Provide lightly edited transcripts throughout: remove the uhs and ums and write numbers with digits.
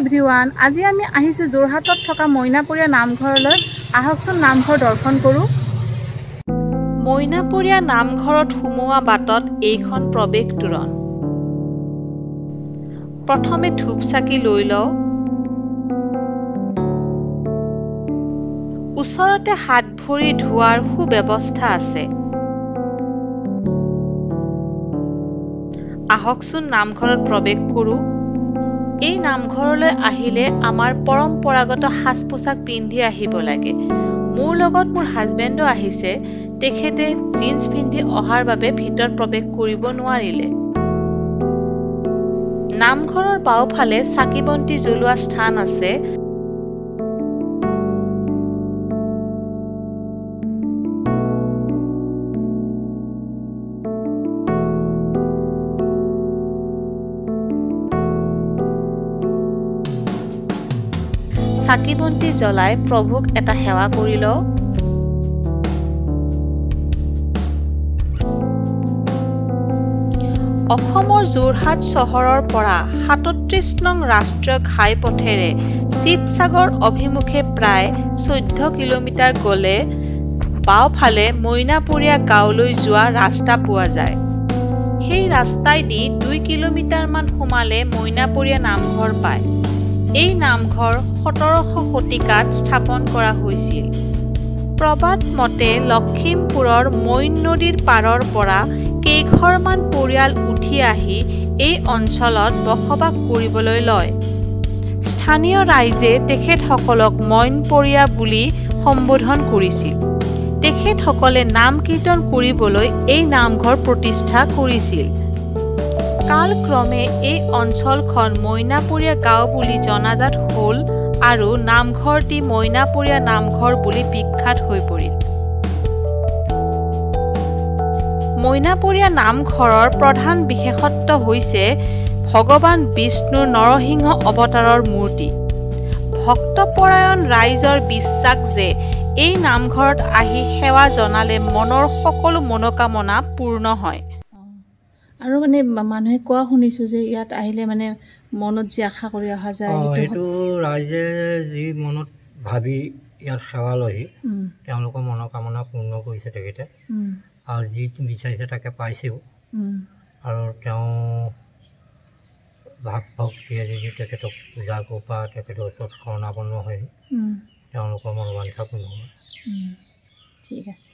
Everyone, আজি আমি আহিছোঁ যোৰহাটত থকা মইনাপৰীয়া নামঘৰলৈ। আহকচোন নামঘৰ দৰ্শন কৰোঁ। মইনাপৰীয়া নামঘৰত সোমোৱা বাটত এইখন প্ৰৱেশ তোৰণ। প্ৰথমে ধূপ চাকি লৈ লওঁ। ওচৰতে হাত ভৰি ধোৱাৰ সুব্যৱস্থা আছে। আহকচোন নামঘৰত প্ৰৱেশ কৰোঁ। এই নামঘৰলৈ আহিলে আমাৰ পৰম্পৰাগত সাজ পোছাক পিন্ধি আহিব লাগে। মোৰ লগত মোৰ হাজবেণ্ডো আহিছে। তেখেতে জিন্স পিন্ধি অহাৰ বাবে ভিতৰত প্ৰৱেশ কৰিব নোৱাৰিলে। নামঘৰৰ বাওঁফালে চাকি বন্তি জ্বলোৱা স্থান আছে। চাকি বন্তি জ্বলাই প্ৰভুক এটা সেৱা কৰি লওঁ। অসমৰ যোৰহাট চহৰৰ পৰা ৩৭ নং ৰাষ্ট্ৰীয় ঘাইপথেৰে শিৱসাগৰ অভিমুখে প্ৰায় 14 কিলোমিটাৰ গ'লে বাওঁফালে মইনাপৰীয়া গাঁৱলৈ যোৱা ৰাস্তা পোৱা যায়। সেই ৰাস্তাইদি 2 কিলোমিটাৰমান সোমালে মইনাপৰীয়া নামঘৰ পায়। এই নামঘৰ 17শ শতিকাত স্থাপন কৰা হৈছিল। প্ৰবাদ মতে লখিমপুৰৰ মইন নদীৰ পাৰৰ পৰা কেইঘৰমান পৰিয়াল উঠি আহি এই অঞ্চলত বসবাস কৰিবলৈ লয়। স্থানীয় ৰাইজে তেখেতসকলক মইনপৰীয়া বুলি সম্বোধন কৰিছিল। তেখেতসকলে নাম কীৰ্তন কৰিবলৈ এই নামঘৰ প্ৰতিষ্ঠা কৰিছিল। কালক্ৰমে এই অঞ্চলখন মইনাপৰীয়া গাঁও বুলি জনাজাত হ'ল আৰু নামঘৰটি মইনাপৰীয়া নামঘৰ বুলি বিখ্যাত হৈ পৰিল। মইনাপৰীয়া নামঘৰৰ প্ৰধান বিশেষত্ব হৈছে ভগৱান বিষ্ণুৰ নৰসিংহ অৱতাৰৰ মূৰ্তি। ভক্তপৰায়ণ ৰাইজৰ বিশ্বাস যে এই নামঘৰত আহি সেৱা জনালে মনৰ সকলো মনোকামনা পূৰ্ণ হয়। আৰু মানে মানুহে কোৱা শুনিছোঁ যে ইয়াত আহিলে মানে মনত যে আশা কৰি অহা যায়, সেইটো ৰাইজে যি মনত ভাবি ইয়াত সেৱা লয়হি তেওঁলোকৰ মনোকামনা পূৰ্ণ কৰিছে তেখেতে। আৰু যি বিচাৰিছে তাকে পাইছেও। আৰু তেওঁ ভাৱ ভক্তিয়ে যদি তেখেতক পূজা কৰা তেখেতৰ ওচৰত শৰণাপন্ন হৈ তেওঁলোকৰ মনোবাঞ্ছা পূৰ্ণ হয়। ঠিক আছে।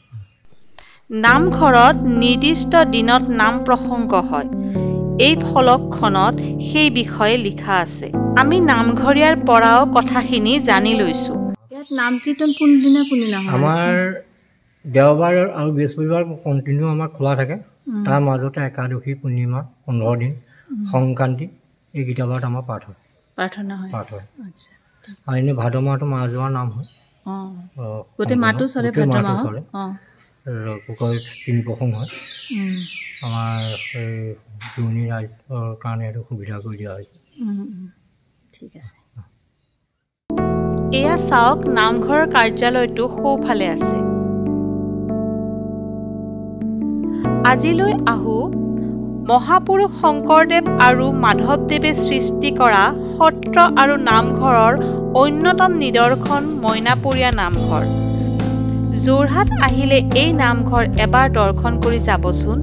নামঘৰত নিৰ্দিষ্ট দিনত নাম প্ৰসংগ হয়। এই ফলকখনত সেই বিষয়ে লিখা আছে। আমি নামঘৰীয়াৰ পৰাও কথাখিনি জানি লৈছোঁ। ইয়াত নাম কীৰ্তন কোনদিনা হয়? আমাৰ দেওবাৰ আৰু বৃহস্পতিবাৰ কণ্টিনিউ আমাৰ খোলা থাকে। তাৰ মাজতে একাদশী, পূৰ্ণিমা 15 দিন, সংক্ৰান্তি এইকেইটা বাৰত আমাৰ পাঠ হয়। প্ৰাৰ্থনা হয়। আচ্ছা। আৰু এনেই ভাদ মাহটো মাহ যোৱাৰ নাম হয়। গোটেই মাহটো চলে। ভাদ মাহ চলে। তিনি প্ৰসংগ হয়। আমাৰ এই পুৰণি ৰাইজৰ কাৰণে এইটো সুবিধা কৰি দিয়া হৈছে। ঠিক আছে। এয়া চাওক, নামঘৰৰ কাৰ্যালয়টো সোঁফালে আছে। আজিলৈ আহোঁ মহাপুৰুষ শংকৰদেৱ আৰু মাধৱদেৱে সৃষ্টি কৰা সত্ৰ আৰু নামঘৰৰ অন্যতম নিদৰ্শন মইনাপৰীয়া নামঘৰ। যোৰহাট আহিলে এই নামঘৰ এবাৰ দৰ্শন কৰি যাবচোন।